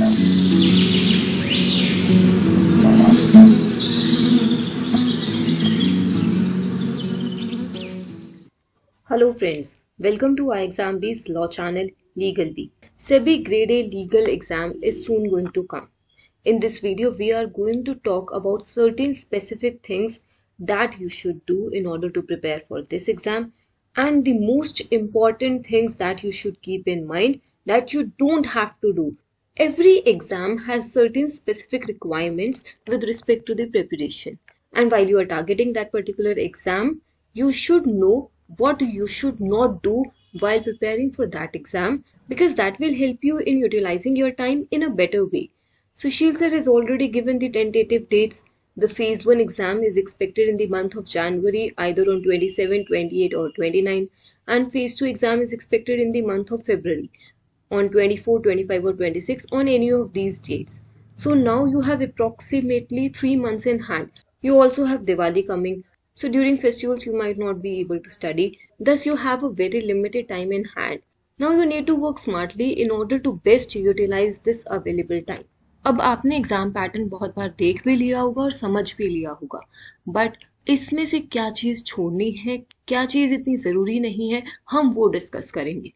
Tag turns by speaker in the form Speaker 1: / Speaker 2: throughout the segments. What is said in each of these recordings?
Speaker 1: Hello friends, welcome to iExamBee's Law Channel Legal Bee. SEBI Grade A legal exam is soon going to come. In this video, we are going to talk about certain specific things that you should do in order to prepare for this exam, and the most important things that you should keep in mind that you don't have to do. Every exam has certain specific requirements with respect to the preparation. And while you are targeting that particular exam, you should know what you should not do while preparing for that exam, because that will help you in utilizing your time in a better way. Sushil sir has already given the tentative dates. The phase 1 exam is expected in the month of January, either on 27, 28 or 29, and phase 2 exam is expected in the month of February on 24, 25 or 26, on any of these dates. So now you have approximately 3 months in hand. You also have Diwali coming. So during festivals you might not be able to study. Thus you have a very limited time in hand. Now you need to work smartly in order to best utilize this available time. अब आपने exam pattern बहुत बार देख भी लिया होगा और समझ भी लिया होगा, बट इसमें से क्या चीज छोड़नी है, क्या चीज इतनी जरूरी नहीं है, हम वो डिस्कस करेंगे.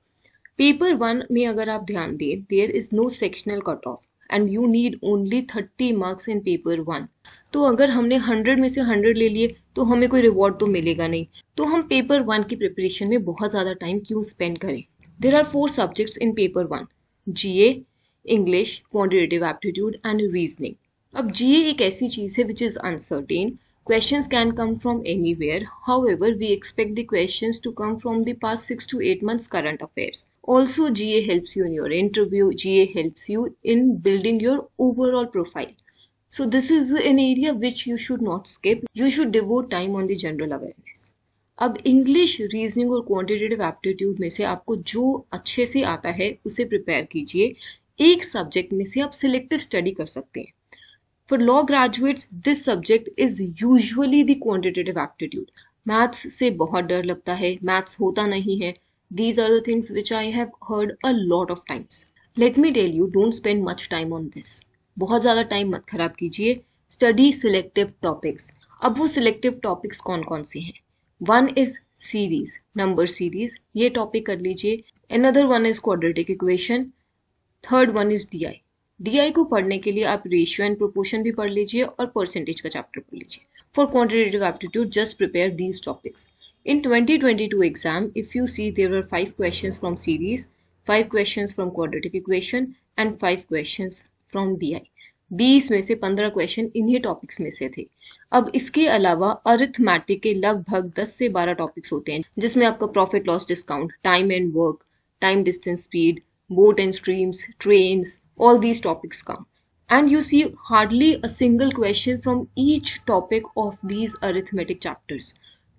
Speaker 1: पेपर 1 में अगर आप ध्यान दें, there is no sectional cut off and you need only 30 marks in paper 1. तो अगर हमने 100 में से 100 ले लिए तो हमें कोई रिवॉर्ड तो मिलेगा नहीं. तो हम पेपर 1 की प्रिपरेशन में बहुत ज्यादा टाइम क्यों स्पेंड करें. There are 4 subjects in paper 1: GA, English, quantitative aptitude and reasoning. अब जीए एक ऐसी चीज है which is uncertain. Questions can come from anywhere. However, we expect the questions to come from the past 6 to 8 months current affairs. Also, GA helps you in your interview. GA helps you in building your overall profile. So this is an area which you should not skip. You should devote time on the general awareness. अब English, reasoning और quantitative aptitude में से आपको जो अच्छे से आता है उसे प्रिपेयर कीजिए. एक सब्जेक्ट में से आप सिलेक्टिव स्टडी कर सकते हैं. For law graduates, this subject is usually the quantitative aptitude. Maths से बहुत डर लगता है, maths होता नहीं है. These are the things which I have heard a lot of times. Let me tell you, don't spend much time on this. बहुत ज़्यादा टाइम मत खराब कीजिए. Study selective topics. अब वो selective topics कौन कौन से हैं? One is series, number series. ये टॉपिक कर लीजिए. Another one is quadratic equation. Third one is DI. DI को पढ़ने के लिए आप रेशियो एंड प्रोपोर्शन भी पढ़ लीजिए और परसेंटेज का चैप्टर पढ़ लीजिए. For quantitative aptitude just prepare these topics. In 2022 exam if you see there are 5 questions from series, 5 questions from quadratic equation and 5 questions from DI. 20 में से 15 क्वेश्चन इन्हीं टॉपिक्स में से थे. अब इसके अलावा अरिथमेटिक के लगभग 10 से 12 टॉपिक्स होते हैं, जिसमें आपका profit loss discount, time and work, time distance speed, boat and streams, trains, all these topics come. And you see hardly a single question from each topic of these arithmetic chapters.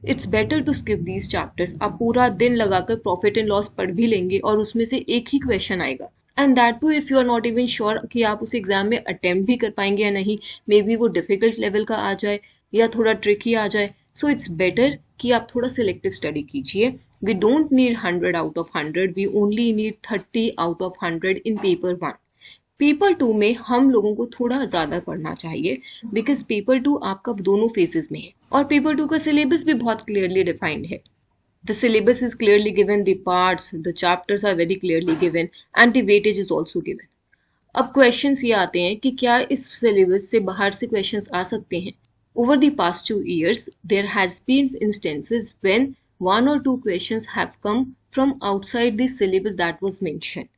Speaker 1: It's better to skip these chapters. आप पूरा दिन लगाकर profit and loss पढ़ भी लेंगे और उसमें से एक ही क्वेश्चन आएगा. And that too if you are not even sure कि आप उस एग्जाम में अटेम्प्ट भी कर पाएंगे या नहीं. मे बी वो डिफिकल्ट लेवल का आ जाए या थोड़ा ट्रिकी आ जाए. सो इट्स बेटर कि आप थोड़ा सिलेक्टिव स्टडी कीजिए. We don't need 100 out of 100, we only need 30 out of 100 in paper 1. Paper 2 में हम लोगों को थोड़ा ज्यादा पढ़ना चाहिए, बिकॉज पेपर 2 आपका दोनों फेजेस में है और पेपर 2 का सिलेबस भी बहुत क्लियरली डिफाइंड है. The syllabus is clearly given, the parts, the chapters are very clearly given and the weightage is also given. अब क्वेश्चंस ये आते हैं कि क्या इस सिलेबस से बाहर से क्वेश्चंस आ सकते हैं. Over the past 2 years, there has been instances when 1 or 2 questions have come from outside the syllabus that was mentioned.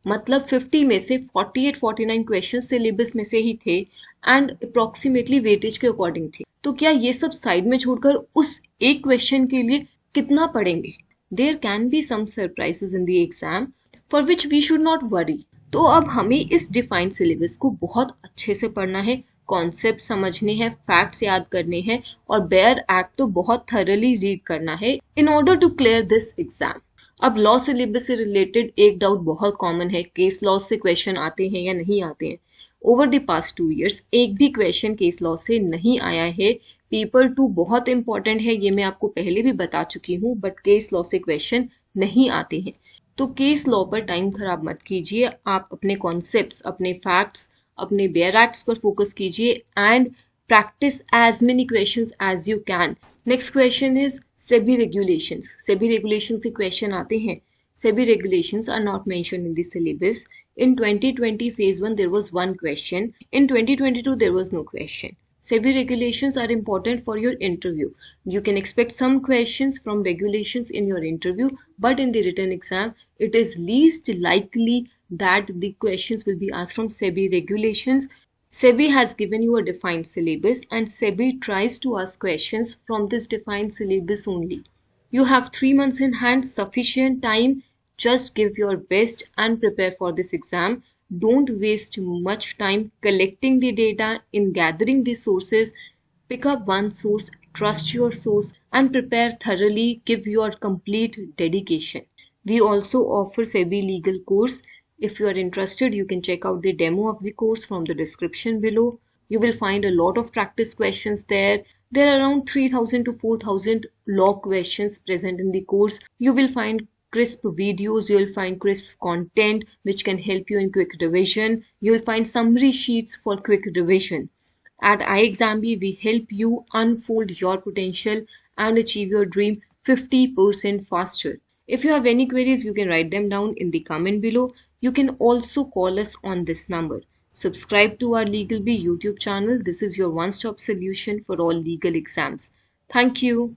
Speaker 1: मतलब 50 में से 48-49 क्वेश्चन सिलेबस में से ही थे एंड अप्रोक्सीमेटली वेटेज के अकॉर्डिंग थे. तो क्या ये सब साइड में छोड़कर उस एक क्वेश्चन के लिए कितना पढ़ेंगे. There can be some surprises in the exam for which we should not worry. तो अब हमें इस डिफाइंड सिलेबस को बहुत अच्छे से पढ़ना है, कॉन्सेप्ट समझने हैं, फैक्ट्स याद करने हैं और बेयर एक्ट तो बहुत थरली रीड करना है in order to clear this exam. अब लॉ सिलेबस से रिलेटेड एक डाउट बहुत कॉमन है, केस लॉ से क्वेश्चन आते हैं या नहीं आते हैं. ओवर द पास्ट 2 years एक भी क्वेश्चन केस लॉ से नहीं आया है. पेपर 2 बहुत इंपॉर्टेंट है, ये मैं आपको पहले भी बता चुकी हूँ, बट केस लॉ से क्वेश्चन नहीं आते हैं. तो केस लॉ पर टाइम खराब मत कीजिए, आप अपने कॉन्सेप्ट्स, अपने फैक्ट्स, अपने बेयर एक्ट्स पर फोकस कीजिए and practice as many questions as you can. Next question is SEBI regulations. SEBI regulations से question आते हैं. SEBI regulations are not mentioned in the syllabus. In 2020 phase 1 there was one question. In 2022 there was no question. SEBI regulations are important for your interview. You can expect some questions from regulations in your interview, but in the written exam it is least likely that the questions will be asked from SEBI regulations. SEBI has given you a defined syllabus and SEBI tries to ask questions from this defined syllabus only. You have 3 months in hand, sufficient time. Just give your best and prepare for this exam. Don't waste much time collecting the data, in gathering the sources. Pick up one source, trust your source and prepare thoroughly. Give your complete dedication. We also offer SEBI legal course. If you are interested, you can check out the demo of the course from the description below. You will find a lot of practice questions there. There are around 3000 to 4000 law questions present in the course. You will find crisp videos, you will find crisp content which can help you in quick revision. You will find summary sheets for quick revision. At iExamB, we help you unfold your potential and achieve your dream 50% faster. If you have any queries, you can write them down in the comment below. You can also call us on this number. Subscribe to our LegalB YouTube channel. This is your one-stop solution for all legal exams. Thank you.